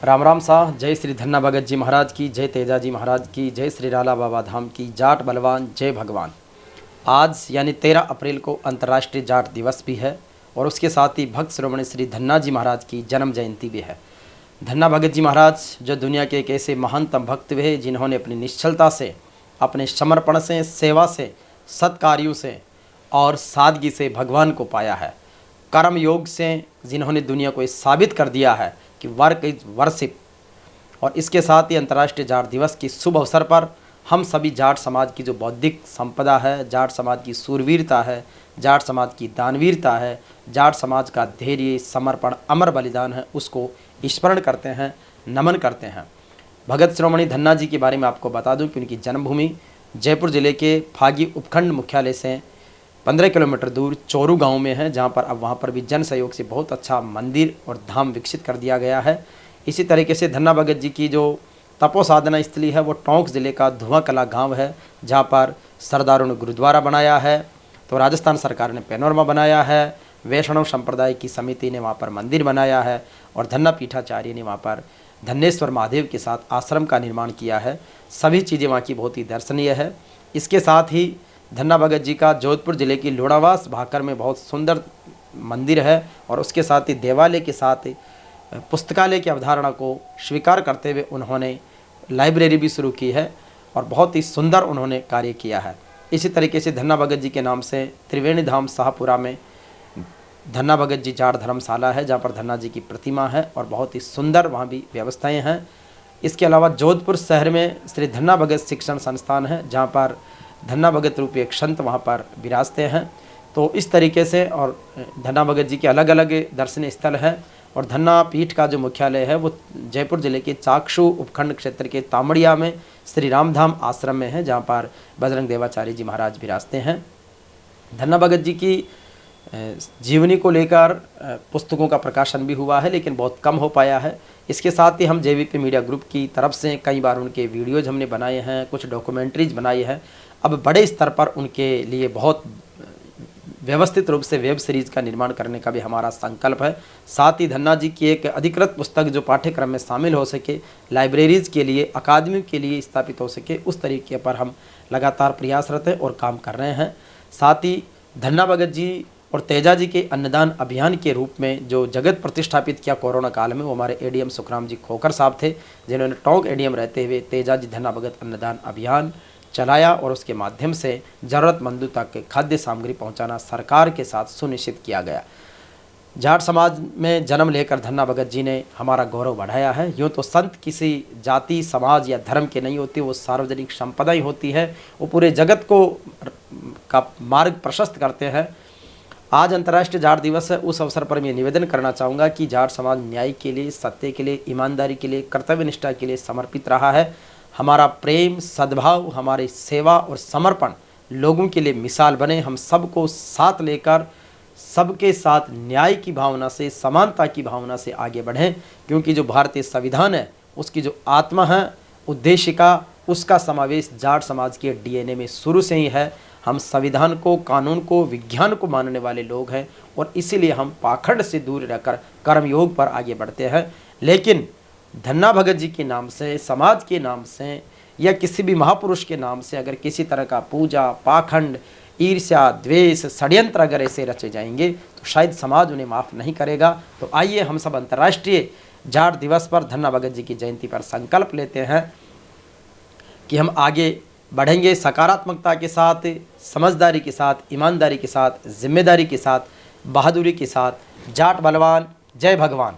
राम राम साह। जय श्री धन्ना भगत जी महाराज की, जय तेजा जी महाराज की, जय श्री राला बाबा धाम की, जाट बलवान जय भगवान। आज यानी 13 अप्रैल को अंतर्राष्ट्रीय जाट दिवस भी है और उसके साथ ही भक्त श्रोमणी श्री धन्ना जी महाराज की जन्म जयंती भी है। धन्ना भगत जी महाराज जो दुनिया के एक ऐसे महानतम भक्त हुए जिन्होंने अपनी निश्चलता से, अपने समर्पण से, सेवा से, सत्कार्यों से और सादगी से भगवान को पाया है। कर्म योग से जिन्होंने दुनिया को ये साबित कर दिया है कि वर्क इज वर्शिप। और इसके साथ ही अंतर्राष्ट्रीय जाट दिवस की शुभ अवसर पर हम सभी जाट समाज की जो बौद्धिक संपदा है, जाट समाज की सूरवीरता है, जाट समाज की दानवीरता है, जाट समाज का धैर्य, समर्पण, अमर बलिदान है, उसको स्मरण करते हैं, नमन करते हैं। भगत शिरोमणि धन्ना जी के बारे में आपको बता दूं कि उनकी जन्मभूमि जयपुर जिले के फागी उपखंड मुख्यालय से 15 किलोमीटर दूर चोरू गांव में है, जहां पर अब वहां पर भी जन सहयोग से बहुत अच्छा मंदिर और धाम विकसित कर दिया गया है। इसी तरीके से धन्ना भगत जी की जो तपो साधना स्थली है वो टोंक ज़िले का धुआं कला गांव है, जहां पर सरदारों ने गुरुद्वारा बनाया है, तो राजस्थान सरकार ने पैनोरमा बनाया है, वैष्णव संप्रदाय की समिति ने वहाँ पर मंदिर बनाया है और धन्ना पीठाचार्य ने वहाँ पर धन्नेश्वर महादेव के साथ आश्रम का निर्माण किया है। सभी चीज़ें वहाँ की बहुत ही दर्शनीय है। इसके साथ ही धन्ना भगत जी का जोधपुर जिले की लोणावास भाकर में बहुत सुंदर मंदिर है और उसके साथ ही देवालय के साथ पुस्तकालय की अवधारणा को स्वीकार करते हुए उन्होंने लाइब्रेरी भी शुरू की है और बहुत ही सुंदर उन्होंने कार्य किया है। इसी तरीके से धन्ना भगत जी के नाम से त्रिवेणी धाम शाहपुरा में धन्ना भगत जी जाट धर्मशाला है, जहाँ पर धन्ना जी की प्रतिमा है और बहुत ही सुंदर वहाँ भी व्यवस्थाएं हैं। इसके अलावा जोधपुर शहर में श्री धन्ना भगत शिक्षण संस्थान है, जहाँ पर धन्ना भगत रूपी एक संत वहाँ पर विराजते हैं। तो इस तरीके से और धन्ना भगत जी के अलग अलग दर्शनीय स्थल हैं और धन्ना पीठ का जो मुख्यालय है वो जयपुर जिले के चाक्षु उपखंड क्षेत्र के तामड़िया में श्री रामधाम आश्रम में है, जहाँ पर बजरंग देवाचार्य जी महाराज विराजते हैं। धन्ना भगत जी की जीवनी को लेकर पुस्तकों का प्रकाशन भी हुआ है, लेकिन बहुत कम हो पाया है। इसके साथ ही हम जेवीपी मीडिया ग्रुप की तरफ से कई बार उनके वीडियोज हमने बनाए हैं, कुछ डॉक्यूमेंट्रीज बनाई है। अब बड़े स्तर पर उनके लिए बहुत व्यवस्थित रूप से वेब सीरीज़ का निर्माण करने का भी हमारा संकल्प है। साथ ही धन्ना जी की एक अधिकृत पुस्तक जो पाठ्यक्रम में शामिल हो सके, लाइब्रेरीज़ के लिए, अकादमी के लिए स्थापित हो सके, उस तरीके पर हम लगातार प्रयासरत हैं और काम कर रहे हैं। साथ ही धन्ना भगत जी और तेजा जी के अन्नदान अभियान के रूप में जो जगत प्रतिष्ठापित किया कोरोना काल में, वो हमारे एडीएम सुखराम जी खोकर साहब थे, जिन्होंने टोंक एडीएम रहते हुए तेजा जी धन्ना भगत अन्नदान अभियान चलाया और उसके माध्यम से ज़रूरतमंदों तक खाद्य सामग्री पहुंचाना सरकार के साथ सुनिश्चित किया गया। जाट समाज में जन्म लेकर धन्ना भगत जी ने हमारा गौरव बढ़ाया है। यूँ तो संत किसी जाति, समाज या धर्म के नहीं होते, वो सार्वजनिक संपदा ही होती है, वो पूरे जगत को का मार्ग प्रशस्त करते हैं। आज अंतर्राष्ट्रीय जाट दिवस है, उस अवसर पर मैं निवेदन करना चाहूँगा कि जाट समाज न्याय के लिए, सत्य के लिए, ईमानदारी के लिए, कर्तव्य निष्ठा के लिए समर्पित रहा है। हमारा प्रेम, सद्भाव, हमारी सेवा और समर्पण लोगों के लिए मिसाल बने। हम सबको साथ लेकर सबके साथ न्याय की भावना से, समानता की भावना से आगे बढ़ें, क्योंकि जो भारतीय संविधान है उसकी जो आत्मा है, उद्देशिका, उसका समावेश जाट समाज के डीएनए में शुरू से ही है। हम संविधान को, कानून को, विज्ञान को मानने वाले लोग हैं और इसीलिए हम पाखंड से दूर रहकर कर्मयोग पर आगे बढ़ते हैं। लेकिन धन्ना भगत जी के नाम से, समाज के नाम से या किसी भी महापुरुष के नाम से अगर किसी तरह का पूजा, पाखंड, ईर्ष्या, द्वेष, षड्यंत्र अगर ऐसे रचे जाएंगे तो शायद समाज उन्हें माफ़ नहीं करेगा। तो आइए हम सब अंतर्राष्ट्रीय जाट दिवस पर, धन्ना भगत जी की जयंती पर संकल्प लेते हैं कि हम आगे बढ़ेंगे सकारात्मकता के साथ, समझदारी के साथ, ईमानदारी के साथ, जिम्मेदारी के साथ, बहादुरी के साथ। जाट बलवान जय भगवान।